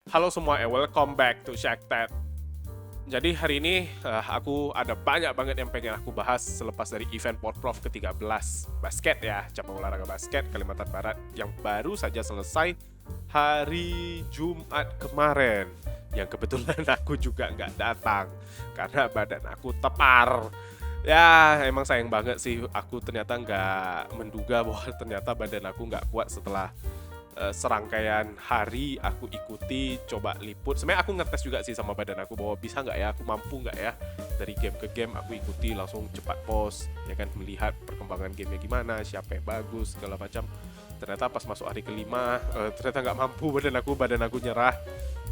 Halo semua, welcome back to Shackted. Jadi hari ini aku ada banyak banget yang pengen aku bahas selepas dari event Portprof ke-13 basket ya, cabang olahraga basket Kalimantan Barat yang baru saja selesai hari Jumat kemarin. Yang kebetulan aku juga nggak datang karena badan aku tepar. Ya, emang sayang banget sih aku ternyata nggak menduga bahwa ternyata badan aku nggak kuat setelah serangkaian hari aku ikuti coba liput. Sebenarnya aku ngetes juga sih sama badan aku bahwa bisa nggak ya, aku mampu nggak ya dari game ke game aku ikuti langsung cepat pause ya kan, melihat perkembangan gamenya gimana, siapa yang bagus segala macam. Ternyata pas masuk hari kelima ternyata nggak mampu, badan aku nyerah.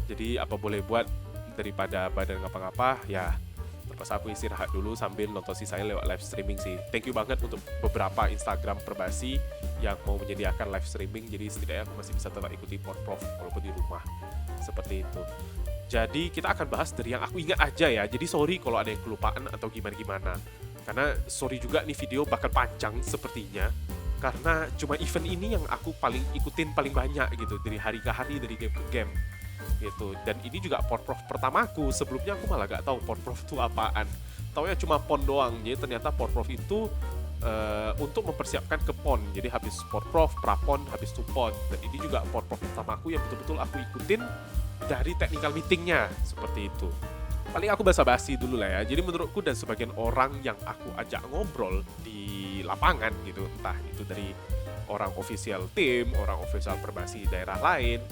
Jadi apa boleh buat, daripada badan ngapa-ngapa ya terpaksa aku istirahat dulu sambil nonton sisanya lewat live streaming sih. Thank you banget untuk beberapa Instagram Perbasi yang mau menyediakan live streaming, jadi setidaknya aku masih bisa tetap ikuti Portprof walaupun di rumah. Seperti itu. Jadi kita akan bahas dari yang aku ingat aja ya. Jadi sorry kalau ada yang kelupaan atau gimana-gimana. Karena sorry juga nih video bakal panjang sepertinya. Karena cuma event ini yang aku paling ikutin paling banyak gitu, dari hari ke hari, dari game ke game gitu. Dan ini juga Portprof pertamaku. Sebelumnya aku malah gak tahu Portprof itu apaan. Taunya cuma PON doang. Jadi ternyata Portprof itu untuk mempersiapkan ke PON. Jadi habis Portprof, Prapon, habis itu PON. Dan ini juga Portprof pertamaku yang betul-betul aku ikutin dari technical meetingnya. Seperti itu. Paling aku basa-basi dulu lah ya. Jadi menurutku dan sebagian orang yang aku ajak ngobrol di lapangan gitu, entah itu dari orang official tim, orang official Perbasi daerah lain,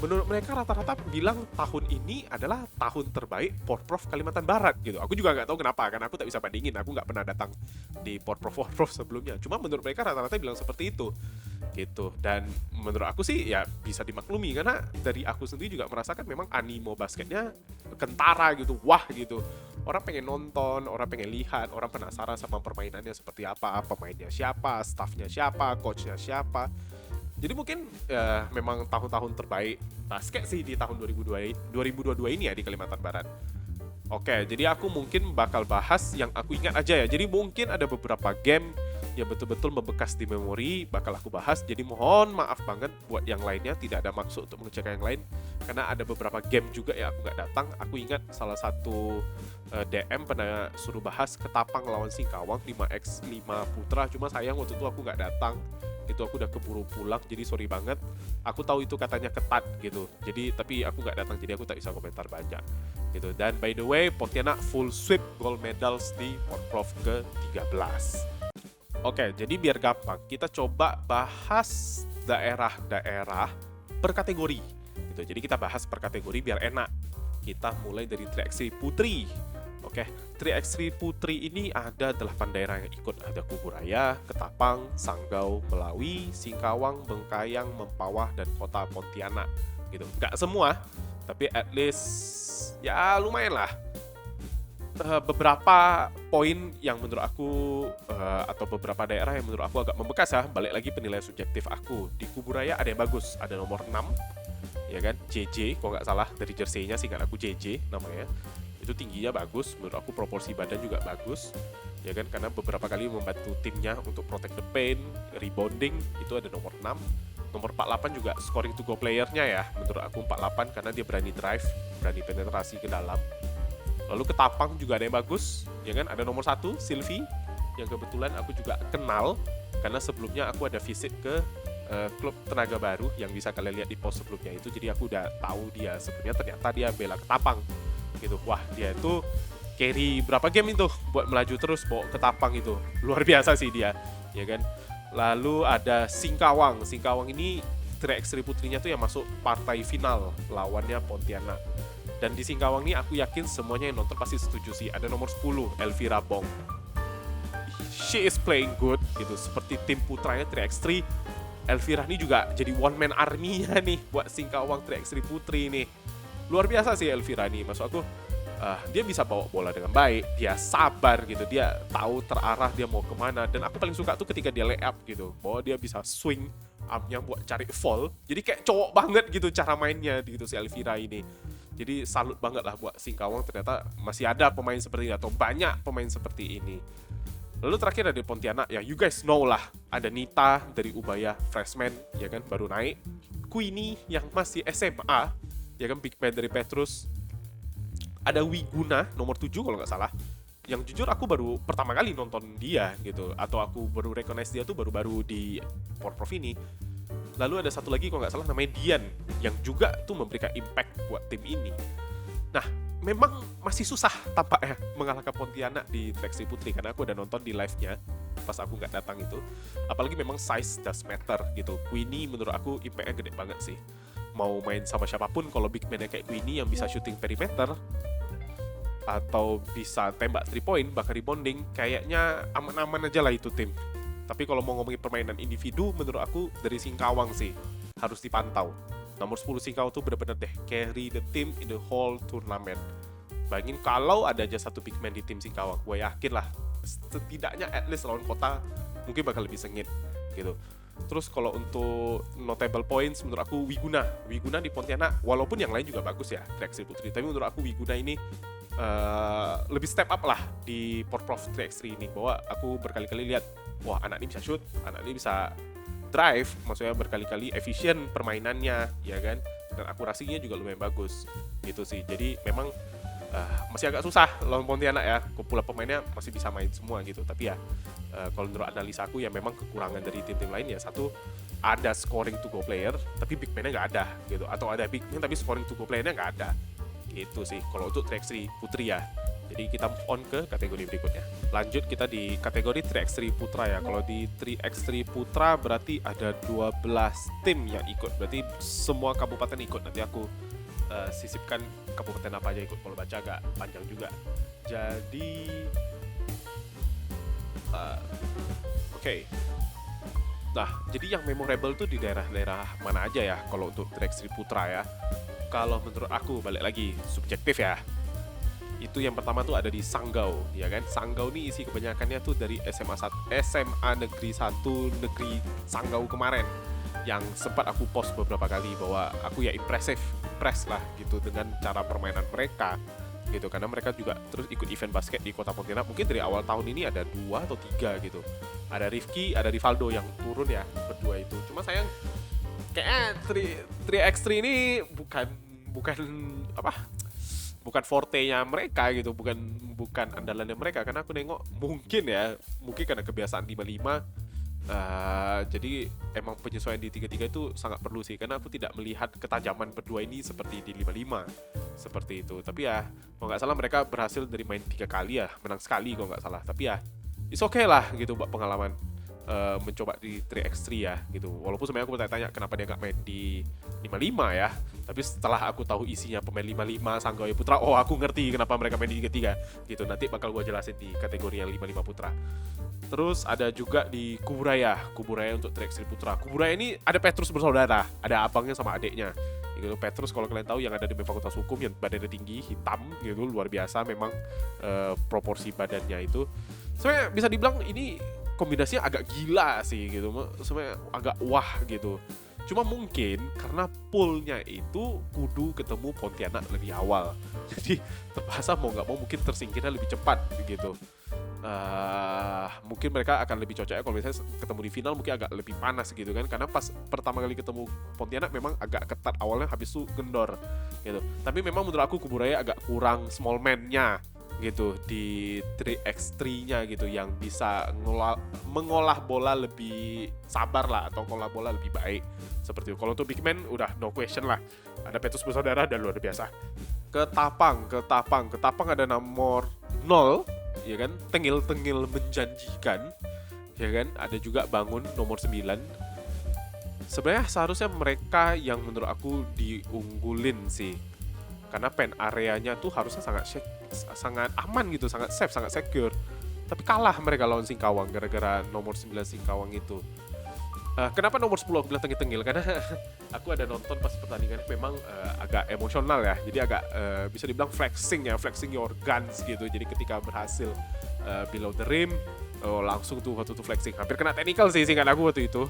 menurut mereka rata-rata bilang tahun ini adalah tahun terbaik Portprof Kalimantan Barat gitu. Aku juga nggak tahu kenapa, karena aku tak bisa bandingin. Aku nggak pernah datang di Portprof sebelumnya. Cuma menurut mereka rata-rata bilang seperti itu gitu. Dan menurut aku sih ya bisa dimaklumi, karena dari aku sendiri juga merasakan memang animo basketnya kentara gitu, wah gitu. Orang pengen nonton, orang pengen lihat, orang penasaran sama permainannya seperti apa, pemainnya siapa, staffnya siapa, coachnya siapa. Jadi mungkin memang tahun-tahun terbaik basket sih di tahun 2022 ini ya di Kalimantan Barat. Oke, jadi aku mungkin bakal bahas yang aku ingat aja ya. Jadi mungkin ada beberapa game yang betul-betul membekas di memori bakal aku bahas. Jadi mohon maaf banget buat yang lainnya, tidak ada maksud untuk mengecewakan yang lain. Karena ada beberapa game juga yang aku nggak datang. Aku ingat salah satu DM pernah suruh bahas Ketapang lawan Singkawang 5x5 Putra. Cuma sayang waktu itu aku nggak datang. Itu aku udah keburu pulang, jadi sorry banget. Aku tahu itu katanya ketat gitu, jadi tapi aku nggak datang, jadi aku tak bisa komentar banyak gitu. Dan by the way, Pontianak full sweep gold medals di Portprof ke-13. Oke, jadi biar gampang kita coba bahas daerah-daerah per kategori gitu. Jadi kita bahas per kategori biar enak. Kita mulai dari Tri Putri. Oke, 3x3 Putri ini ada 8 daerah yang ikut. Ada Kuburaya, Ketapang, Sanggau, Melawi, Singkawang, Bengkayang, Mempawah, dan Kota Pontianak. Gitu. Nggak semua, tapi at least ya lumayan lah. Beberapa poin yang menurut aku atau beberapa daerah yang menurut aku agak membekas ya. Balik lagi penilaian subjektif aku. Di Kuburaya ada yang bagus, ada nomor 6, ya kan, JJ, kalau nggak salah dari jersey-nya sih, kan aku JJ namanya. Itu tingginya bagus, menurut aku proporsi badan juga bagus, ya kan, karena beberapa kali membantu timnya untuk protect the paint, rebounding, itu ada nomor 6. Nomor 48 juga scoring to go playernya ya, menurut aku 48 karena dia berani drive, berani penetrasi ke dalam. Lalu Ketapang juga ada yang bagus, ya kan, ada nomor 1, Sylvie, yang kebetulan aku juga kenal, karena sebelumnya aku ada visit ke klub Tenaga Baru yang bisa kalian lihat di post sebelumnya itu, jadi aku udah tahu dia sebelumnya, ternyata dia bela Ketapang gitu. Wah, dia itu carry berapa game itu buat melaju terus bawa Ketapang, itu luar biasa sih dia, ya kan. Lalu ada Singkawang. Singkawang ini 3x3 Putrinya tuh yang masuk partai final lawannya Pontianak. Dan di Singkawang ini aku yakin semuanya yang nonton pasti setuju sih. Ada nomor 10, Elvira Bong. She is playing good gitu, seperti tim putranya 3x3. Elvira ini juga jadi one man army-nya nih buat Singkawang 3x3 Putri nih. Luar biasa sih Elvira nih, maksud aku dia bisa bawa bola dengan baik, dia sabar gitu, dia tahu terarah dia mau kemana. Dan aku paling suka tuh ketika dia lay up gitu, bahwa dia bisa swing armnya buat cari fall. Jadi kayak cowok banget gitu cara mainnya gitu si Elvira ini. Jadi salut banget lah buat Singkawang, ternyata masih ada pemain seperti ini atau banyak pemain seperti ini. Lalu terakhir ada Pontianak, ya you guys know lah, ada Nita dari Ubaya freshman, ya kan, baru naik. Queenie yang masih SMA, ya kan, big man dari Petrus. Ada Wiguna nomor 7 kalau nggak salah, yang jujur aku baru pertama kali nonton dia gitu, atau aku baru recognize dia tuh baru-baru di Porprov ini. Lalu ada satu lagi kalau nggak salah namanya Dian, yang juga tuh memberikan impact buat tim ini. Nah, memang masih susah tampaknya mengalahkan Pontianak di Track Putri, karena aku udah nonton di live-nya pas aku nggak datang itu. Apalagi memang size does matter gitu. Queenie menurut aku impact-nya gede banget sih. Mau main sama siapapun, kalau big man kayak Queenie yang bisa shooting perimeter atau bisa tembak 3 point, bahkan rebounding, kayaknya aman-aman aja lah itu tim. Tapi kalau mau ngomongin permainan individu, menurut aku dari Singkawang sih harus dipantau. Nomor 10 Singkawang tuh bener-bener deh carry the team in the whole tournament. Bayangin kalau ada aja satu big man di tim Singkawang, gue yakin lah setidaknya at least lawan Kota mungkin bakal lebih sengit gitu. Terus kalau untuk notable points, menurut aku Wiguna di Pontianak, walaupun yang lain juga bagus ya, Track Putri, tapi menurut aku Wiguna ini lebih step up lah di Porprov 3x3 ini, bahwa aku berkali-kali lihat, wah anak ini bisa shoot, anak ini bisa drive, maksudnya berkali-kali efisien permainannya, ya kan, dan akurasinya juga lumayan bagus gitu sih. Jadi memang masih agak susah lawan Pontianak ya, kumpulan pemainnya masih bisa main semua gitu, tapi ya kalau menurut analisa aku ya memang kekurangan dari tim-tim lain ya, satu ada scoring to go player tapi big man-nya nggak ada gitu, atau ada big man tapi scoring to go player-nya nggak ada. Itu sih kalau untuk 3x3 Putri ya. Jadi kita move on ke kategori berikutnya. Lanjut kita di kategori 3x3 Putra ya. Kalau di 3x3 Putra berarti ada 12 tim yang ikut. Berarti semua kabupaten ikut. Nanti aku sisipkan kabupaten apa aja ikut. Kalau baca agak panjang juga. Jadi Oke. Nah, jadi yang memorable tuh di daerah-daerah mana aja ya kalau untuk 3x3 Putra ya. Kalau menurut aku, balik lagi, subjektif ya, itu yang pertama tuh ada di Sanggau, ya kan? Sanggau nih isi kebanyakannya tuh dari SMA Negeri 1 Negeri Sanggau kemarin, yang sempat aku post beberapa kali bahwa aku ya impress lah gitu dengan cara permainan mereka gitu, karena mereka juga terus ikut event basket di Kota Pontianak. Mungkin dari awal tahun ini ada 2 atau 3 gitu. Ada Rifki, ada Rivaldo yang turun ya, berdua itu. Cuma sayang kayaknya 3x3 ini bukan forte-nya mereka gitu, bukan andalannya mereka, karena aku nengok mungkin karena kebiasaan 55, jadi emang penyesuaian di 33 itu sangat perlu sih, karena aku tidak melihat ketajaman berdua ini seperti di 55 seperti itu. Tapi ya kalau nggak salah mereka berhasil dari main 3 kali ya, menang sekali kalau nggak salah. Tapi ya it's okay lah gitu buat pengalaman mencoba di 3x3 ya gitu. Walaupun sebenarnya aku bertanya kenapa dia nggak main di 55 ya, tapi setelah aku tahu isinya pemain 55 Sanggau Putra, oh aku ngerti kenapa mereka main di 33 gitu. Nanti bakal gue jelasin di kategori yang 55 Putra. Terus ada juga di Kuburaya untuk 3x3 Putra. Kuburaya ini ada Petrus bersaudara, ada abangnya sama adiknya gitu. Petrus kalau kalian tahu yang ada di Fakultas Hukum, yang badannya tinggi, hitam gitu, luar biasa memang proporsi badannya itu. Sebenarnya bisa dibilang ini kombinasinya agak gila sih gitu, sebenarnya agak wah gitu. Cuma mungkin karena poolnya itu kudu ketemu Pontianak lebih awal, jadi terpaksa mau nggak mau mungkin tersingkirnya lebih cepat gitu. Mungkin mereka akan lebih cocoknya kalau misalnya ketemu di final mungkin agak lebih panas gitu kan, karena pas pertama kali ketemu Pontianak memang agak ketat awalnya, habis itu kendor gitu. Tapi memang menurut aku Kuburaya agak kurang small man-nya gitu di 3x3-nya gitu, yang bisa mengolah bola lebih sabar lah, atau mengolah bola lebih baik seperti itu. Kalau untuk big man udah no question lah, ada Petrus bersaudara dan luar biasa. Ketapang ada nomor 0 ya kan, tengil-tengil menjanjikan ya kan. Ada juga Bangun nomor 9. Sebenarnya seharusnya mereka yang menurut aku diunggulin sih, karena pen areanya tuh harusnya sangat aman gitu, sangat safe, sangat secure. Tapi kalah mereka lawan Singkawang gara-gara nomor 9 Singkawang itu. Kenapa nomor 10 aku bilang tengil-tengil? Karena aku ada nonton pas pertandingan, memang agak emosional ya. Jadi agak bisa dibilang flexing your guns gitu. Jadi ketika berhasil below the rim, langsung tuh waktu itu flexing. Hampir kena technical sih singkat aku waktu itu.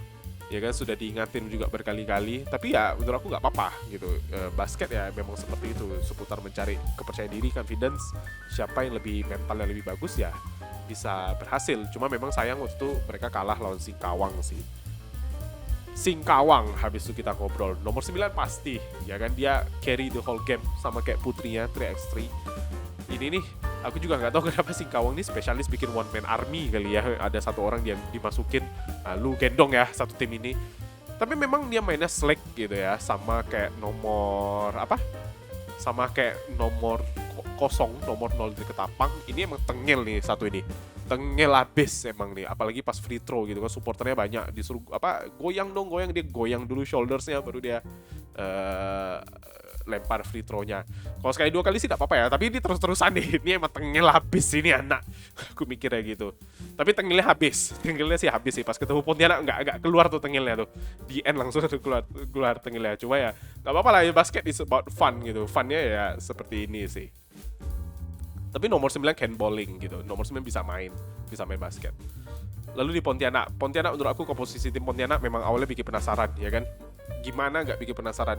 Ya kan, sudah diingatin juga berkali-kali. Tapi ya menurut aku nggak apa-apa gitu. Basket ya memang seperti itu, seputar mencari kepercayaan diri, confidence. Siapa yang lebih mentalnya lebih bagus ya bisa berhasil. Cuma memang sayang waktu itu mereka kalah lawan Singkawang sih. Singkawang, habis itu kita ngobrol. Nomor 9 pasti, ya kan, dia carry the whole game sama kayak putrinya 3x3. Ini nih, aku juga nggak tahu kenapa Singkawang nih spesialis bikin one man army kali ya. Ada satu orang yang dimasukin, lu gendong ya satu tim ini. Tapi memang dia mainnya slack gitu ya, sama kayak nomor apa? Sama kayak nomor kosong, nomor 0 di Ketapang. Ini emang tengil nih satu ini. Tengil abis emang nih, apalagi pas free throw gitu kan, supporternya banyak, disuruh apa, goyang dong, goyang, dia goyang dulu shouldersnya baru dia lempar free throw-nya. Kalau sekali 2 kali sih tidak apa-apa ya, tapi ini terus-terusan nih, ini emang tengil habis ini anak. Aku mikirnya gitu. Tapi tengilnya habis, tengilnya sih habis sih, pas ketemu Pontianak nggak keluar tuh tengilnya tuh. Di end langsung tuh keluar tengilnya. Cuma ya nggak apa-apa lah, ya basket is about fun gitu. Funnya ya seperti ini sih. Tapi nomor 9 handballing gitu. Nomor 9 bisa main basket. Lalu di Pontianak menurut aku komposisi tim Pontianak memang awalnya bikin penasaran, ya kan? Gimana nggak bikin penasaran?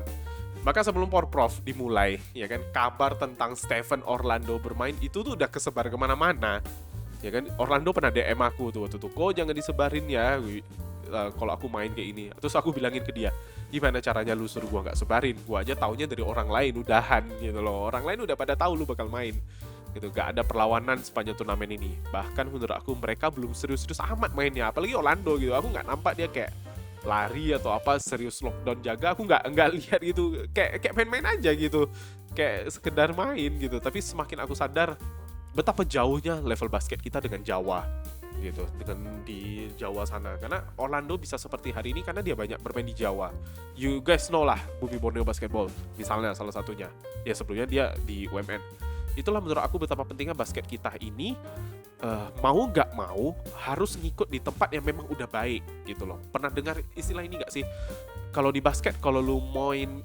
Maka sebelum Porprov dimulai, ya kan, kabar tentang Stephen Orlando bermain itu tuh udah kesebar kemana-mana, ya kan? Orlando pernah DM aku tuh waktu itu, kok jangan disebarin ya, kalau aku main kayak ini. Terus aku bilangin ke dia, gimana caranya lu suruh gua nggak sebarin? Gua aja taunya dari orang lain udahan gitu loh. Orang lain udah pada tahu lu bakal main. Gitu, gak ada perlawanan sepanjang turnamen ini. Bahkan menurut aku mereka belum serius-serius amat mainnya, apalagi Orlando gitu. Aku nggak nampak dia kayak lari atau apa serius lockdown jaga. Aku nggak lihat gitu, kayak main-main aja gitu, kayak sekedar main gitu. Tapi semakin aku sadar betapa jauhnya level basket kita dengan Jawa gitu, dengan di Jawa sana. Karena Orlando bisa seperti hari ini karena dia banyak bermain di Jawa. You guys know lah Bumi Borneo Basketball misalnya salah satunya. Ya sebelumnya dia di UMN. Itulah menurut aku betapa pentingnya basket kita ini, mau nggak mau harus ngikut di tempat yang memang udah baik gitu loh. Pernah dengar istilah ini nggak sih? Kalau di basket, kalau lu main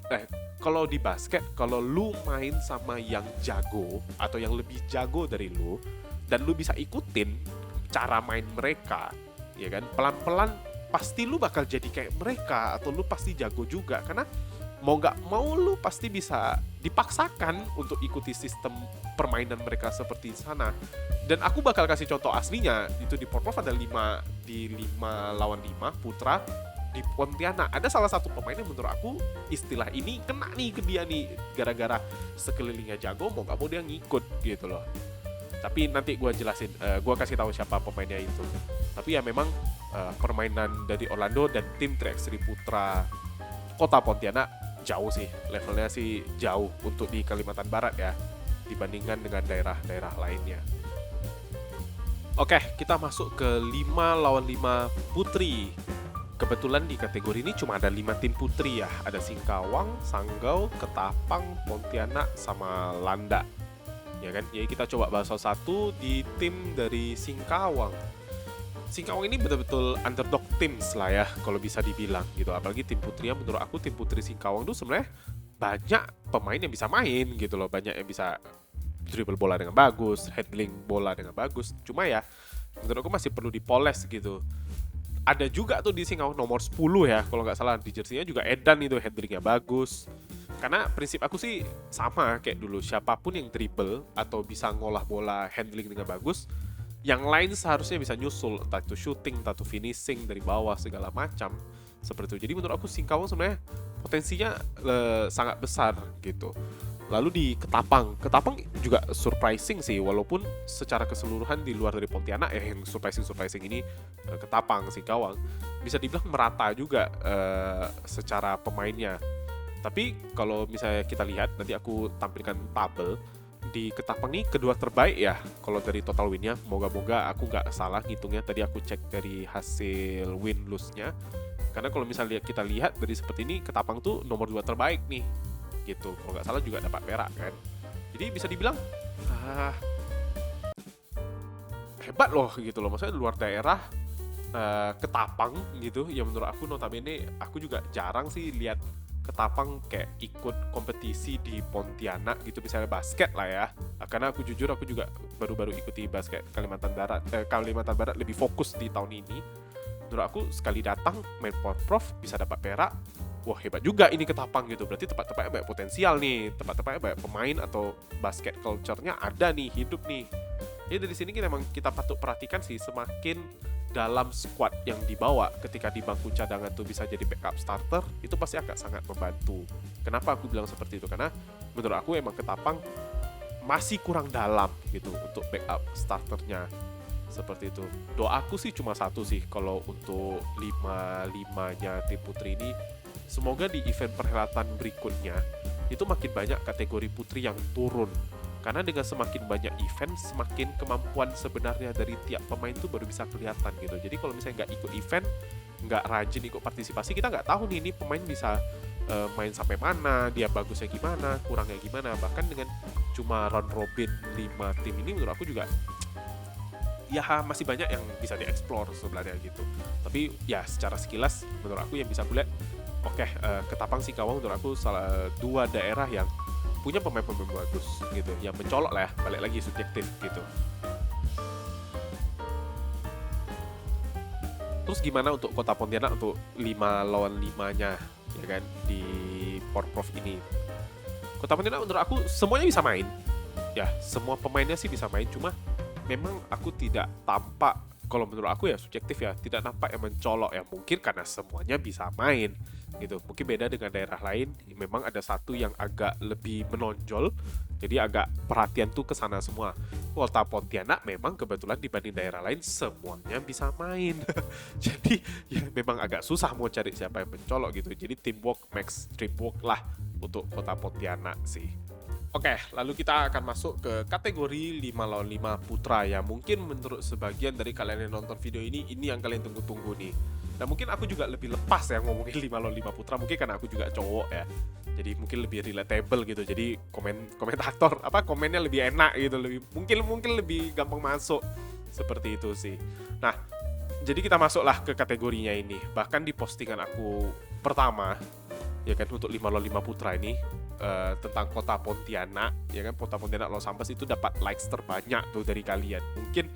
sama yang jago atau yang lebih jago dari lu, dan lu bisa ikutin cara main mereka, ya kan, pelan-pelan pasti lu bakal jadi kayak mereka, atau lu pasti jago juga. Karena mau nggak mau lu pasti bisa dipaksakan untuk ikuti sistem permainan mereka seperti sana. Dan aku bakal kasih contoh aslinya, itu di Porprov ada 5 lawan 5 putra. Di Pontianak ada salah satu pemain yang menurut aku istilah ini kena nih ke dia nih, gara-gara sekelilingnya jago, mau nggak mau dia ngikut gitu loh. Tapi nanti gue jelasin, gue kasih tahu siapa pemainnya itu. Tapi ya memang permainan dari Orlando dan tim 3x3 putra kota Pontianak jauh sih, levelnya sih jauh untuk di Kalimantan Barat ya, dibandingkan dengan daerah-daerah lainnya. Oke, kita masuk ke 5 lawan 5 putri. Kebetulan di kategori ini cuma ada 5 tim putri ya. Ada Singkawang, Sanggau, Ketapang, Pontianak, sama Landa. Ya kan? Jadi kita coba bahas satu di tim dari Singkawang. Singkawang ini betul-betul underdog teams lah ya, kalau bisa dibilang gitu. Apalagi tim putrinya, menurut aku tim putri Singkawang tuh sebenarnya banyak pemain yang bisa main gitu loh. Banyak yang bisa dribble bola dengan bagus, handling bola dengan bagus. Cuma ya, menurut aku masih perlu dipoles gitu. Ada juga tuh di Singkawang nomor 10 ya, kalau nggak salah, di jersey-nya juga Edan itu, handlingnya bagus. Karena prinsip aku sih sama kayak dulu, siapapun yang dribble atau bisa ngolah bola handling dengan bagus, yang lain seharusnya bisa nyusul, entah itu shooting, entah itu finishing dari bawah, segala macam seperti itu. Jadi menurut aku Singkawang sebenarnya potensinya sangat besar gitu. Lalu di Ketapang juga surprising sih, walaupun secara keseluruhan di luar dari Pontianak ya, yang surprising ini Ketapang, Singkawang bisa dibilang merata juga secara pemainnya. Tapi kalau misalnya kita lihat, nanti aku tampilkan tabel di Ketapang nih kedua terbaik ya kalau dari total winnya. Moga-moga aku nggak salah ngitungnya, tadi aku cek dari hasil win lose-nya. Karena kalau misalnya kita lihat dari seperti ini, Ketapang tuh nomor 2 terbaik nih gitu. Kalau nggak salah juga dapat perak kan. Jadi bisa dibilang hebat loh gitu loh. Maksudnya luar daerah Ketapang gitu. Ya menurut aku notabene aku juga jarang sih lihat Ketapang kayak ikut kompetisi di Pontianak gitu, misalnya basket lah ya. Karena aku jujur, aku juga baru-baru ikuti basket Kalimantan Barat lebih fokus di tahun ini. Menurut aku sekali datang main Porprov bisa dapat perak, wah hebat juga ini Ketapang gitu. Berarti tempat-tempatnya banyak potensial nih, tempat-tempatnya banyak pemain atau basket culture-nya ada nih, hidup nih. Jadi dari sini kita patut perhatikan sih, semakin dalam squad yang dibawa ketika di bangku cadangan tuh bisa jadi backup starter, itu pasti akan sangat membantu. Kenapa aku bilang seperti itu? Karena menurut aku emang Ketapang masih kurang dalam gitu untuk backup starternya. Seperti itu. Doaku sih cuma satu sih kalau untuk 5-5-nya tim putri ini, semoga di event perhelatan berikutnya itu makin banyak kategori putri yang turun. Karena dengan semakin banyak event, semakin kemampuan sebenarnya dari tiap pemain itu baru bisa kelihatan gitu. Jadi kalau misalnya nggak ikut event, nggak rajin ikut partisipasi, kita nggak tahu nih ini pemain bisa main sampai mana, dia bagusnya gimana, kurangnya gimana. Bahkan dengan cuma round robin 5 tim ini menurut aku juga ya masih banyak yang bisa dieksplor sebenarnya gitu. Tapi ya secara sekilas menurut aku yang bisa aku lihat, oke, Ketapang Singkawang menurut aku salah dua daerah yang punya pemain-pemain bagus gitu, yang mencolok lah ya, balik lagi subjektif gitu. Terus gimana untuk Kota Pontianak untuk 5 lawan 5-nya ya kan di Porprov ini? Kota Pontianak menurut aku semuanya bisa main. Ya, semua pemainnya sih bisa main, cuma memang aku tidak tampak, kalau menurut aku ya subjektif ya, tidak nampak yang mencolok ya, mungkin karena semuanya bisa main gitu. Mungkin beda dengan daerah lain, memang ada satu yang agak lebih menonjol, jadi agak perhatian tuh ke sana semua. Kota Pontianak memang kebetulan dibanding daerah lain semuanya bisa main. Jadi ya memang agak susah mau cari siapa yang mencolok gitu. Jadi teamwork max teamwork lah untuk Kota Pontianak sih. Oke, lalu kita akan masuk ke kategori 5 lawan 5 putra ya. Mungkin menurut sebagian dari kalian yang nonton video ini yang kalian tunggu-tunggu nih. Dan mungkin aku juga lebih lepas ya ngomongin 5 lawan 5 putra, mungkin karena aku juga cowok ya. Jadi mungkin lebih relatable gitu. Jadi komentator komennya lebih enak gitu, lebih mungkin lebih gampang masuk. Seperti itu sih. Nah, jadi kita masuklah ke kategorinya ini. Bahkan di postingan aku pertama ya kan untuk 5 lawan 5 putra ini, tentang Kota Pontianak ya kan, Kota Pontianak Los Sampas itu dapat likes terbanyak tuh dari kalian. Mungkin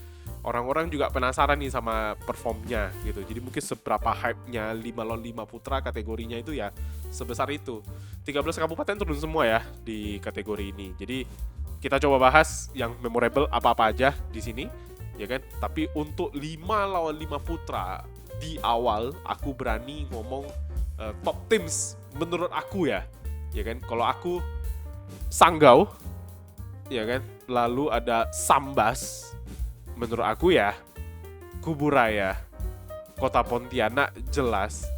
orang-orang juga penasaran nih sama performnya gitu. Jadi mungkin seberapa hype-nya 5 lawan 5 putra kategorinya itu ya sebesar itu. 13 kabupaten turun semua ya di kategori ini. Jadi kita coba bahas yang memorable apa-apa aja di sini ya kan. Tapi untuk 5 lawan 5 putra di awal aku berani ngomong top teams menurut aku ya kan. Kalau aku Sanggau ya kan, lalu ada Sambas menurut aku ya, Kuburaya, Kota Pontianak jelas,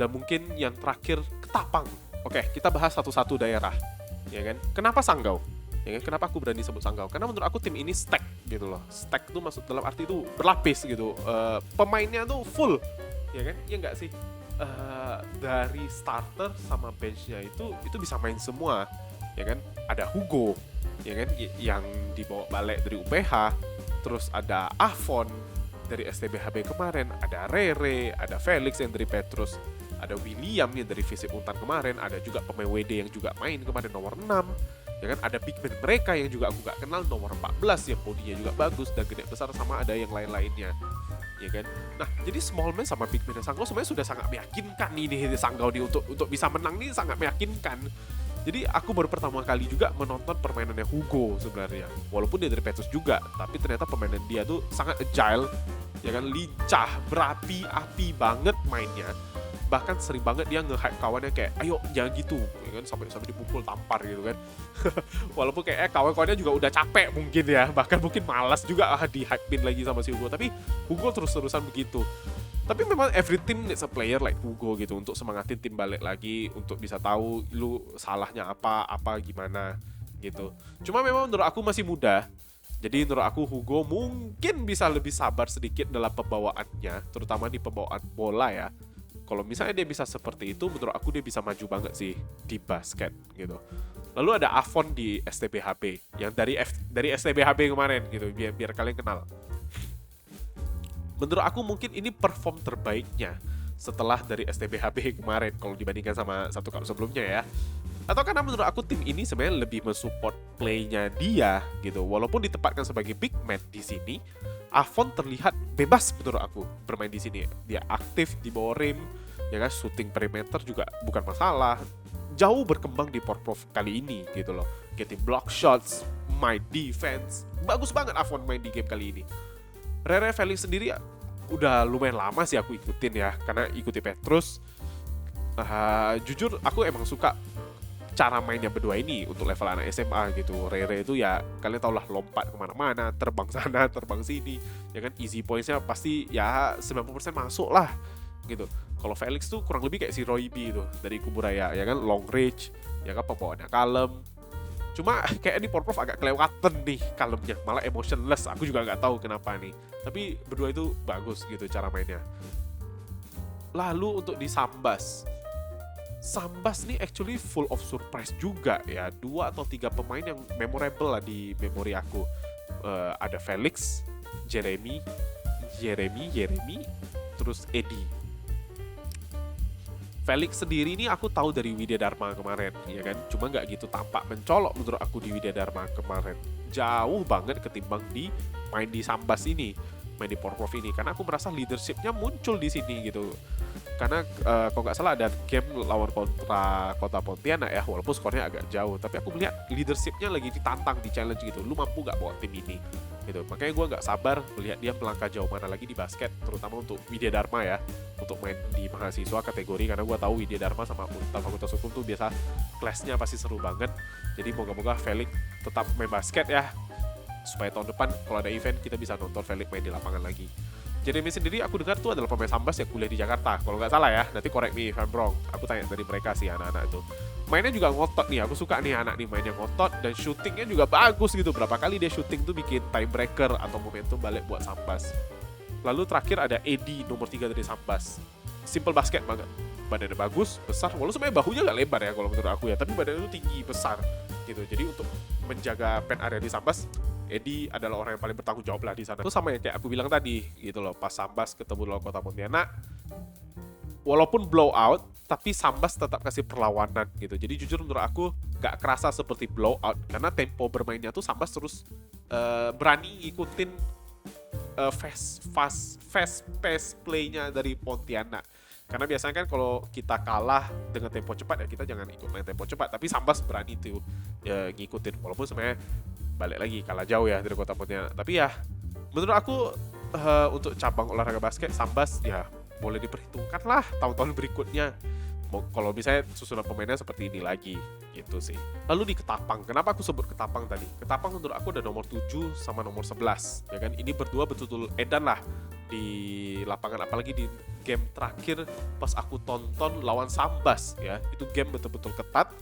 dan mungkin yang terakhir Ketapang. Oke, kita bahas satu-satu daerah ya kan. Kenapa Sanggau ya kan, kenapa aku berani sebut Sanggau? Karena menurut aku tim ini stack gitu loh. Stack itu maksud dalam arti itu berlapis gitu, pemainnya tuh full ya kan, ya enggak sih? Dari starter sama benchnya itu bisa main semua ya kan. Ada Hugo ya kan yang dibawa balik dari UPH, terus ada Avon dari STBHB kemarin, ada Rere, ada Felix yang dari Petrus, ada William yang dari Visip Untan kemarin, ada juga pemain WD yang juga main kemarin nomor 6 ya kan. Ada big man mereka yang juga aku gak kenal nomor 14 yang bodinya juga bagus dan gede besar, sama ada yang lain-lainnya ya kan. Nah, jadi small man sama big man Sanggau sebenarnya sudah sangat meyakinkan ini Sanggau nih untuk bisa menang nih, sangat meyakinkan. Jadi aku baru pertama kali juga menonton permainannya Hugo sebenarnya. Walaupun dia dari Petrus juga, tapi ternyata permainan dia tuh sangat agile ya kan, lincah, berapi-api banget mainnya. Bahkan sering banget dia nge-hype kawannya kayak, ayo jangan gitu ya kan, sampai dipukul tampar gitu kan. Walaupun kayak kawan-kawannya juga udah capek mungkin ya, bahkan mungkin malas juga di-hypein lagi sama si Hugo. Tapi Hugo terus-terusan begitu. Tapi memang every team needs a player like Hugo gitu, untuk semangatin tim balik lagi, untuk bisa tahu lu salahnya apa gimana gitu. Cuma memang menurut aku masih muda. Jadi menurut aku Hugo mungkin bisa lebih sabar sedikit dalam pembawaannya, terutama di pembawaan bola ya. Kalau misalnya dia bisa seperti itu, menurut aku dia bisa maju banget sih di basket gitu. Lalu ada Avon di STBHB yang dari STBHB kemarin gitu, biar kalian kenal. Menurut aku mungkin ini perform terbaiknya setelah dari STBHB kemarin kalau dibandingkan sama satu cup sebelumnya ya. Atau karena menurut aku tim ini sebenarnya lebih mensupport play-nya dia gitu. Walaupun ditempatkan sebagai big man di sini, Avon terlihat bebas menurut aku bermain di sini. Dia aktif di bawah rim, ya kan, shooting perimeter juga bukan masalah. Jauh berkembang di Porprov kali ini gitu loh. Getting block shots, main defense, bagus banget Avon main di game kali ini. Rere Felix sendiri udah lumayan lama sih aku ikutin ya, karena ikuti Petrus. Jujur aku emang suka cara mainnya berdua ini untuk level anak SMA gitu. Rere itu ya kalian tau lah, lompat kemana-mana, terbang sana, terbang sini, ya kan. Easy pointsnya pasti ya 90% masuk lah gitu. Kalau Felix tuh kurang lebih kayak si Roy B itu dari Kuburaya, ya kan, long range, ya kan, pembawaannya kalem. Cuma kayak di Porprov agak kelewatan nih kalemnya, malah emotionless. Aku juga nggak tahu kenapa nih. Tapi berdua itu bagus gitu cara mainnya. Lalu untuk di Sambas nih actually full of surprise juga ya. 2 atau 3 pemain yang memorable lah di memori aku. Ada Felix, Jeremy, terus Eddie. Felix sendiri ini aku tahu dari Widya Dharma kemarin, ya kan. Cuma nggak gitu tampak mencolok menurut aku di Widya Dharma kemarin. Jauh banget ketimbang di main di Sambas ini, main di Porprov ini. Karena aku merasa leadershipnya muncul di sini gitu. Karena kalau nggak salah ada game lawan kontra Kota Pontianak ya, walaupun skornya agak jauh. Tapi aku melihat leadershipnya lagi ditantang, di challenge gitu. Lu mampu nggak bawa tim ini? Gitu. Makanya gue nggak sabar melihat dia melangkah jauh mana lagi di basket, terutama untuk Widya Dharma ya, untuk main di mahasiswa kategori, karena gue tahu Widya Dharma sama Fakultas Hukum tuh biasa kelasnya pasti seru banget. Jadi moga-moga Felix tetap main basket ya, supaya tahun depan kalau ada event kita bisa nonton Felix main di lapangan lagi. Jeremy sendiri aku dengar tuh adalah pemain Sambas yang kuliah di Jakarta, kalau nggak salah ya, nanti correct me if I'm wrong. Aku tanya dari mereka sih, anak-anak itu mainnya juga ngotot nih, aku suka nih anak nih mainnya ngotot, dan shootingnya juga bagus gitu. Berapa kali dia shooting tuh bikin tiebreaker atau momentum balik buat Sambas. Lalu terakhir ada Eddie nomor 3 dari Sambas. Simple basket banget, badannya bagus, besar, walaupun sebenarnya bahunya gak lebar ya kalau menurut aku ya, tapi badannya itu tinggi, besar gitu. Jadi untuk menjaga pen area di Sambas, Eddie adalah orang yang paling bertanggung jawab lah di sana. Itu sama yang kayak aku bilang tadi gitu loh, pas Sambas ketemu lawan Kota Pontianak, walaupun blowout, tapi Sambas tetap kasih perlawanan gitu. Jadi jujur menurut aku gak kerasa seperti blowout, karena tempo bermainnya tuh Sambas terus berani ngikutin fast pace play-nya dari Pontianak. Karena biasanya kan kalau kita kalah dengan tempo cepat ya kita jangan ikut main tempo cepat, tapi Sambas berani tuh ya, ngikutin, walaupun sebenarnya balik lagi kalah jauh ya dari Kota Pontianak. Tapi ya menurut aku untuk cabang olahraga basket Sambas ya boleh diperhitungkan lah tahun-tahun berikutnya, kalau misalnya susunan pemainnya seperti ini lagi gitu sih. Lalu di Ketapang, kenapa aku sebut Ketapang tadi? Ketapang menurut aku ada nomor 7 sama nomor 11 ya kan. Ini berdua betul-betul edan lah di lapangan, apalagi di game terakhir pas aku tonton lawan Sambas ya, itu game betul-betul ketat.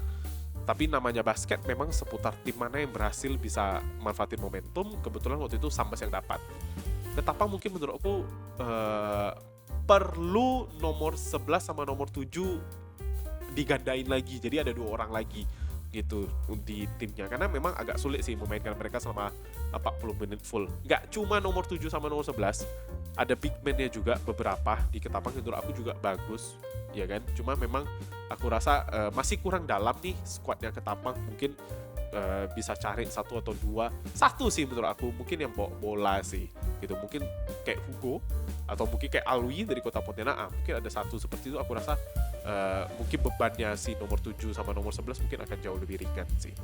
Tapi namanya basket memang seputar tim mana yang berhasil bisa manfaatin momentum. Kebetulan waktu itu Sambas yang dapat. Ketapang mungkin menurut aku perlu nomor 11 sama nomor 7 digandain lagi. Jadi ada 2 orang lagi gitu di timnya. Karena memang agak sulit sih memainkan mereka selama 40 menit full. Nggak cuma nomor 7 sama nomor 11. Ada big man-nya juga beberapa di Ketapang yang menurut aku juga bagus. Ya kan? Cuma memang aku rasa masih kurang dalam nih squadnya Ketapang. Mungkin bisa cari 1 atau 2. 1 sih menurut aku mungkin yang bawa bola sih gitu, mungkin kayak Hugo atau mungkin kayak Alwi dari Kota Pontianak. Mungkin ada 1 seperti itu. Aku rasa mungkin bebannya si nomor 7 sama nomor 11 mungkin akan jauh lebih ringan sih,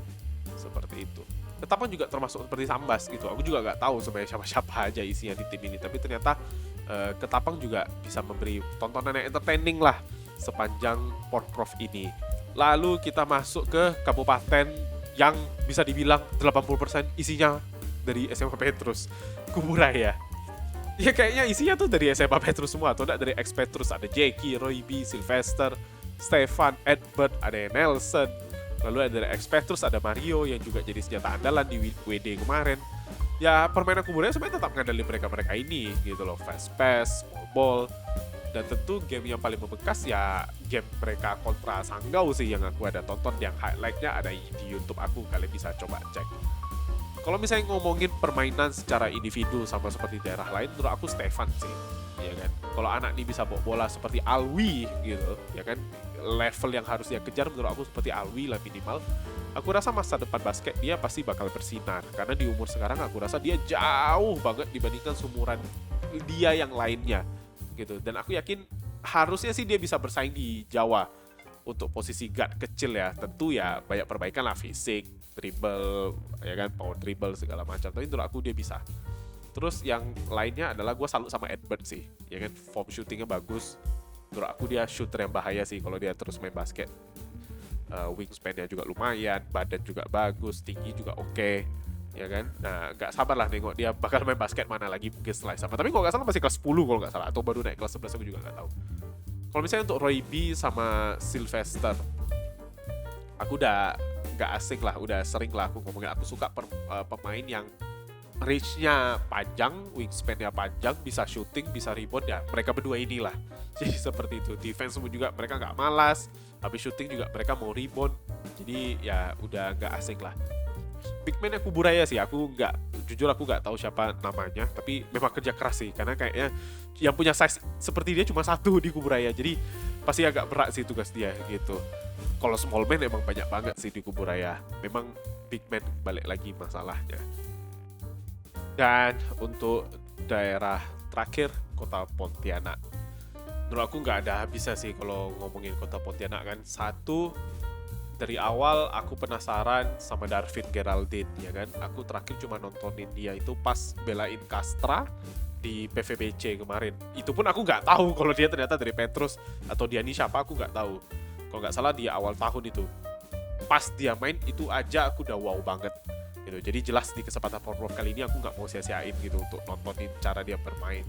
seperti itu. Ketapang juga termasuk seperti Sambas gitu, aku juga nggak tahu sebenarnya siapa-siapa aja isinya di tim ini, tapi ternyata Ketapang juga bisa memberi tontonan yang entertaining lah sepanjang Porprov ini. Lalu kita masuk ke kabupaten yang bisa dibilang 80% isinya dari SMA Petrus, Kuburaya. Ya kayaknya isinya tuh dari SMA Petrus semua, atau enggak dari ex Petrus. Ada Jackie, Roy B, Sylvester, Stefan, Edward, ada Nelson. Lalu ada dari ex Petrus, ada Mario yang juga jadi senjata andalan di WD kemarin. Ya permainan Kuburaya sebenarnya tetap ngandalin mereka-mereka ini gitu loh, fast pass, small ball. Dan tentu game yang paling membekas ya game mereka kontra Sanggau sih yang aku ada tonton, yang highlightnya ada di YouTube aku, kalian bisa coba cek. Kalau misalnya ngomongin permainan secara individu sama seperti daerah lain, menurut aku Stefan sih, ya kan. Kalau anak ini bisa bawa bola seperti Alwi gitu, ya kan, level yang harus dia kejar menurut aku seperti Alwi lah minimal. Aku rasa masa depan basket dia pasti bakal bersinar, karena di umur sekarang aku rasa dia jauh banget dibandingkan seumuran dia yang lainnya gitu. Dan aku yakin harusnya sih dia bisa bersaing di Jawa untuk posisi guard kecil ya. Tentu ya banyak perbaikan lah, fisik, dribble, ya kan, power dribble segala macam. Tapi menurut aku dia bisa. Terus yang lainnya adalah gue salut sama Edward sih, ya kan, form shootingnya bagus. Menurut aku dia shooter yang bahaya sih kalau dia terus main basket. Wingspan-nya juga lumayan, badan juga bagus, tinggi juga oke, ya kan. Nah, gak sabar lah nengok dia bakal main basket mana lagi mungkin setelah sama. Tapi kalau gak salah masih kelas 10 kalau gak salah, atau baru naik kelas 11 aku juga gak tahu. Kalau misalnya untuk Roy B sama Sylvester, aku udah gak asing lah, udah sering lah aku ngomongin aku suka pemain yang reach-nya panjang, wingspan-nya panjang, bisa shooting, bisa rebound ya. Mereka berdua inilah. Jadi seperti itu. Defense juga mereka nggak malas, tapi shooting juga mereka mau rebound. Jadi ya udah nggak asing lah. Big man-nya Kuburaya sih, jujur aku nggak tahu siapa namanya, tapi memang kerja keras sih. Karena kayaknya yang punya size seperti dia cuma satu di Kuburaya. Jadi pasti agak berat sih tugas dia gitu. Kalau small man emang banyak banget sih di Kuburaya. Memang big man balik lagi masalahnya. Dan untuk daerah terakhir, Kota Pontianak. Menurut aku nggak ada habisnya sih kalau ngomongin Kota Pontianak kan. Satu, dari awal aku penasaran sama Darvin Geraldine, ya kan. Aku terakhir cuma nontonin dia itu pas belain Castra di PVBC kemarin. Itu pun aku nggak tahu kalau dia ternyata dari Petrus atau dia ini siapa, aku nggak tahu. Kalau nggak salah di awal tahun itu. Pas dia main itu aja aku udah wow banget. Gitu. Jadi jelas di kesempatan Porprov kali ini aku nggak mau sia-siain gitu untuk nontonin cara dia bermain.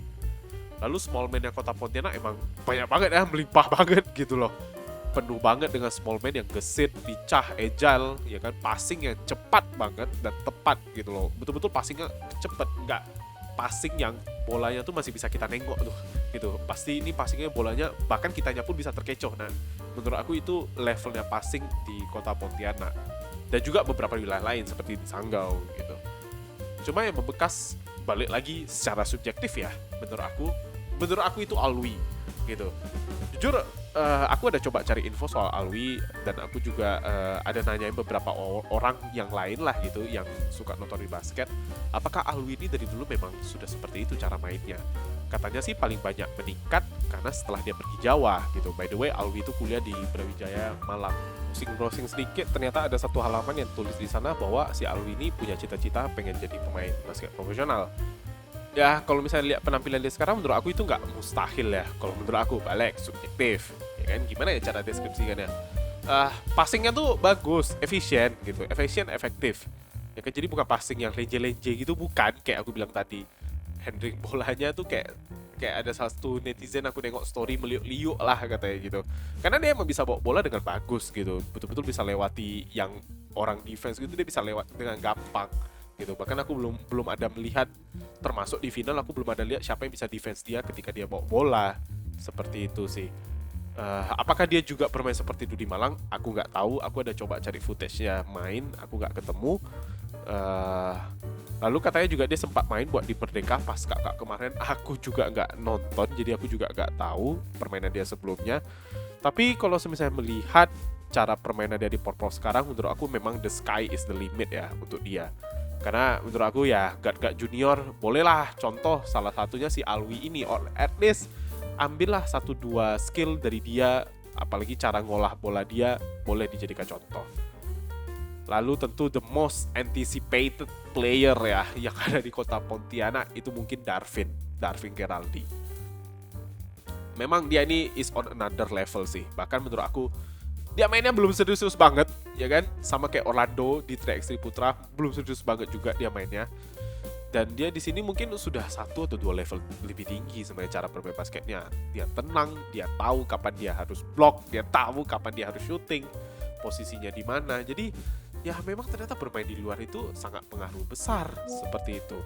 Lalu small man yang Kota Pontianak emang banyak banget ya, melimpah banget gitu loh. Penuh banget dengan small man yang gesit, lincah, agile, ya kan, passing yang cepat banget dan tepat gitu loh. Betul-betul passingnya cepat, nggak passing yang bolanya tuh masih bisa kita nengok tuh gitu. Pasti ini passingnya bolanya bahkan kitanya pun bisa terkecoh. Nah, menurut aku itu levelnya passing di Kota Pontianak. Dan juga beberapa wilayah lain seperti di Sanggau gitu. Cuma yang membekas balik lagi secara subjektif ya, menurut aku itu Alwi gitu. Jujur aku ada coba cari info soal Alwi dan aku juga ada nanyain beberapa orang yang lain lah gitu yang suka nonton basket. Apakah Alwi ini dari dulu memang sudah seperti itu cara mainnya? Katanya sih paling banyak meningkat karena setelah dia pergi Jawa gitu. By the way, Alwi itu kuliah di Brawijaya Malang. Browsing sedikit, ternyata ada satu halaman yang tulis di sana bahwa si Alwi ini punya cita-cita pengen jadi pemain basket profesional. Ya, kalau misalnya lihat penampilan dia sekarang, menurut aku itu nggak mustahil ya. Kalau menurut aku, balik subjektif. Ya kan, gimana ya cara deskripsikannya? Passingnya tuh bagus, efisien gitu, efektif. Ya kan, jadi bukan passing yang lenje-lenje gitu, bukan kayak aku bilang tadi. Handling bolanya tuh kayak ada satu netizen aku nengok story meliuk-liuk lah katanya gitu. Karena dia emang bisa bawa bola dengan bagus gitu. Betul-betul bisa lewati yang orang defense gitu, dia bisa lewat dengan gampang gitu. Bahkan aku belum ada melihat, termasuk di final aku belum ada lihat siapa yang bisa defense dia ketika dia bawa bola. Seperti itu sih. Apakah dia juga bermain seperti itu di Malang? Aku nggak tahu. Aku ada coba cari footage-nya main, aku nggak ketemu. Lalu katanya juga dia sempat main buat di Merdeka pas kakak kemarin. Aku juga nggak nonton, jadi aku juga nggak tahu permainan dia sebelumnya. Tapi kalau misalnya melihat cara permainan dia di Porprov sekarang, menurut aku memang the sky is the limit ya untuk dia. Karena menurut aku ya guard junior bolehlah, contoh salah satunya si Alwi ini, or at least ambillah 1-2 skill dari dia, apalagi cara ngolah bola dia boleh dijadikan contoh. Lalu tentu the most anticipated player ya yang ada di Kota Pontianak itu mungkin Darvin Geraldine. Memang dia ini is on another level sih. Bahkan menurut aku dia mainnya belum serius banget, ya kan? Sama kayak Orlando di 3x3 Putra, belum serius banget juga dia mainnya. Dan dia di sini mungkin sudah 1 atau 2 level lebih tinggi sebenarnya cara bermain basketnya. Dia tenang, dia tahu kapan dia harus block, dia tahu kapan dia harus shooting, posisinya di mana. Jadi ya memang ternyata bermain di luar itu sangat pengaruh besar seperti itu.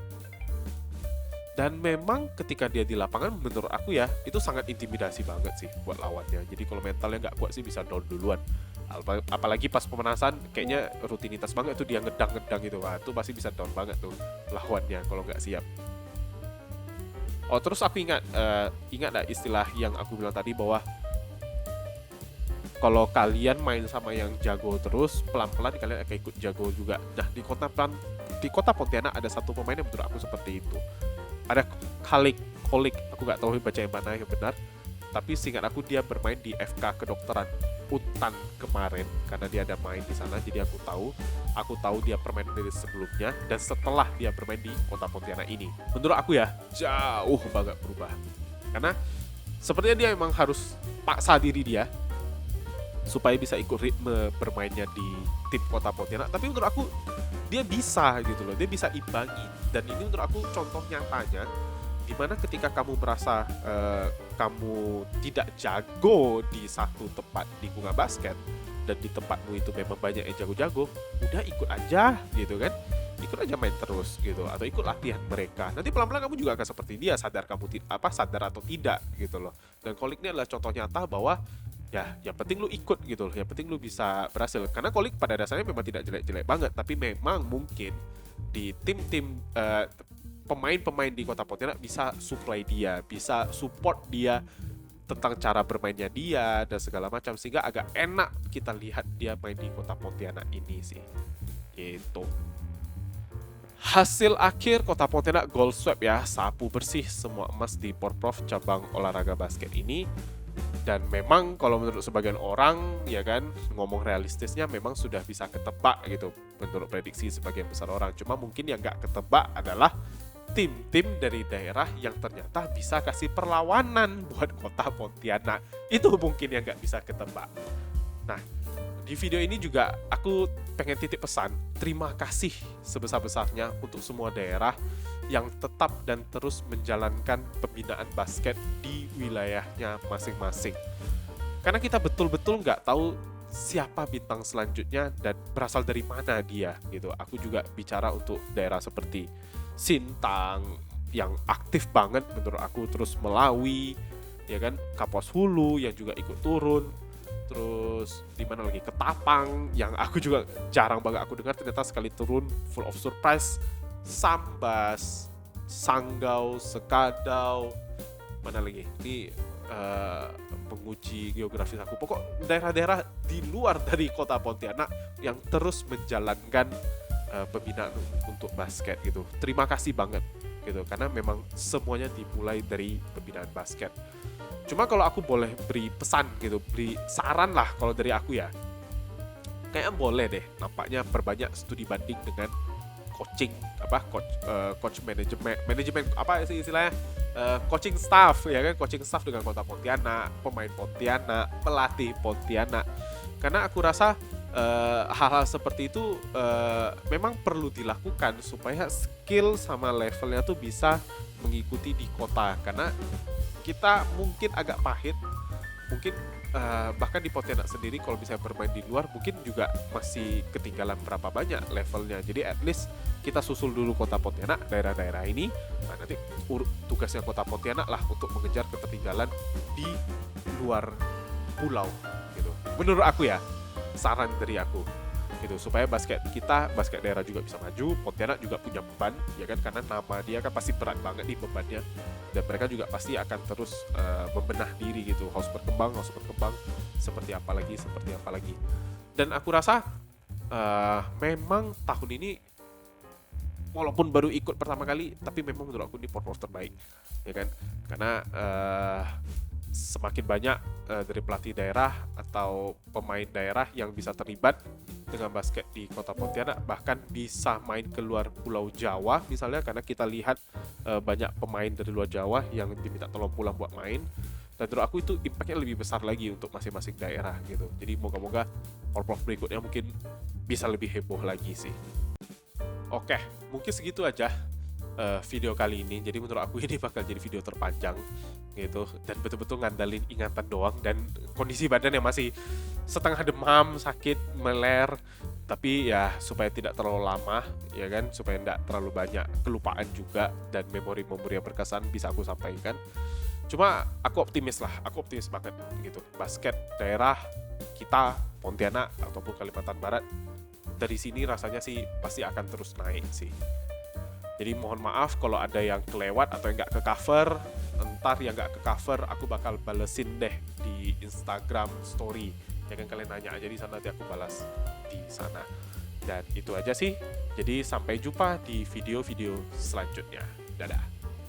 Dan memang ketika dia di lapangan menurut aku ya itu sangat intimidasi banget sih buat lawannya. Jadi kalau mentalnya nggak kuat sih bisa down duluan. Apalagi pas pemanasan kayaknya rutinitas banget tuh dia ngedang gitu. Wah, itu pasti bisa down banget tuh lawannya kalau nggak siap. Oh, terus aku ingat lah istilah yang aku bilang tadi bahwa kalau kalian main sama yang jago terus, pelan-pelan kalian akan ikut jago juga. Nah, di Kota Pontianak ada satu pemain yang menurut aku seperti itu. Ada Kolik, aku nggak tahu baca yang mana yang benar. tapi seingat aku dia bermain di FK Kedokteran Untan kemarin karena dia ada main di sana, jadi aku tahu dia bermain dari sebelumnya dan setelah dia bermain di Kota Pontianak ini. Menurut aku ya jauh banget berubah, karena sepertinya dia emang harus paksa diri dia supaya bisa ikut ritme bermainnya di tim Kota Pontianak. Tapi menurut aku dia bisa gitu loh, dia bisa imbangi. Dan ini menurut aku contoh nyatanya dimana ketika kamu merasa kamu tidak jago di satu tempat lingkungan basket dan di tempatmu itu memang banyak yang jago-jago, udah ikut aja gitu kan, ikut aja main terus gitu, atau ikut latihan mereka. Nanti pelan-pelan kamu juga akan seperti dia, sadar kamu sadar atau tidak gitu loh. Dan Kolik ini adalah contoh nyata bahwa ya yang penting lu ikut gitu loh, yang penting lu bisa berhasil. Karena Kolik pada dasarnya memang tidak jelek-jelek banget, tapi memang mungkin di tim-tim pemain-pemain di Kota Pontianak bisa supply dia, bisa support dia tentang cara bermainnya dia dan segala macam, sehingga agak enak kita lihat dia main di Kota Pontianak ini sih gitu. Hasil akhir Kota Pontianak gold sweep ya, sapu bersih semua emas di Porprov cabang olahraga basket ini. Dan memang kalau menurut sebagian orang ya kan, ngomong realistisnya memang sudah bisa ketebak gitu menurut prediksi sebagian besar orang. Cuma mungkin yang nggak ketebak adalah tim-tim dari daerah yang ternyata bisa kasih perlawanan buat Kota Pontianak. Itu mungkin yang nggak bisa ketebak. Nah, di video ini juga aku pengen titip pesan, terima kasih sebesar-besarnya untuk semua daerah yang tetap dan terus menjalankan pembinaan basket di wilayahnya masing-masing. Karena kita betul-betul nggak tahu siapa bintang selanjutnya dan berasal dari mana dia gitu. Aku juga bicara untuk daerah seperti Sintang yang aktif banget menurut aku, terus Melawi, ya kan, Kapuas Hulu yang juga ikut turun. Terus di mana lagi, Ketapang yang aku juga jarang banget aku dengar, ternyata sekali turun full of surprise. Sambas, Sanggau, Sekadau, mana lagi? Ini menguji geografis aku. Pokok daerah-daerah di luar dari Kota Pontianak yang terus menjalankan pembinaan untuk basket gitu. Terima kasih banget gitu, karena memang semuanya dimulai dari pembinaan basket. Cuma kalau aku boleh beri pesan gitu, beri saran lah kalau dari aku ya, kayaknya boleh deh nampaknya perbanyak studi banding dengan coaching coach manajemen apa sih istilahnya, coaching staff ya kan, coaching staff dengan Kota Pontianak, pemain Pontianak, pelatih Pontianak. Karena aku rasa hal-hal seperti itu memang perlu dilakukan supaya skill sama levelnya tuh bisa mengikuti di kota. Karena kita mungkin agak pahit, mungkin bahkan di Pontianak sendiri kalau bisa bermain di luar mungkin juga masih ketinggalan berapa banyak levelnya. Jadi at least kita susul dulu Kota Pontianak, daerah-daerah ini. Nah, nanti tugasnya Kota Pontianak lah untuk mengejar ketertinggalan di luar pulau gitu. Menurut aku ya, saran dari aku gitu, supaya basket daerah juga bisa maju. Pontianak juga punya beban ya kan, karena nama dia kan pasti berat banget di bebannya, dan mereka juga pasti akan terus membenah diri gitu, harus berkembang seperti apa lagi. Dan aku rasa memang tahun ini walaupun baru ikut pertama kali, tapi memang menurut aku ini Porprov terbaik ya kan, karena semakin banyak dari pelatih daerah atau pemain daerah yang bisa terlibat dengan basket di Kota Pontianak, bahkan bisa main ke luar Pulau Jawa misalnya, karena kita lihat banyak pemain dari luar Jawa yang diminta tolong pulang buat main. Dan menurut aku itu impactnya lebih besar lagi untuk masing-masing daerah gitu. Jadi moga-moga Porprov berikutnya mungkin bisa lebih heboh lagi sih. Oke, mungkin segitu aja video kali ini. Jadi menurut aku ini bakal jadi video terpanjang gitu, dan betul-betul ngandalin ingatan doang dan kondisi badan yang masih setengah demam, sakit, meler. Tapi ya supaya tidak terlalu lama ya kan, supaya tidak terlalu banyak kelupaan juga, dan memori-memori yang berkesan bisa aku sampaikan. Cuma aku optimis banget gitu. Basket daerah kita Pontianak ataupun Kalimantan Barat dari sini rasanya sih pasti akan terus naik sih. Jadi mohon maaf kalau ada yang kelewat atau yang nggak ke cover. Ntar yang nggak ke cover aku bakal balesin deh di Instagram story. Jangan kalian nanya aja di sana, nanti aku balas di sana. Dan itu aja sih. Jadi sampai jumpa di video-video selanjutnya. Dadah.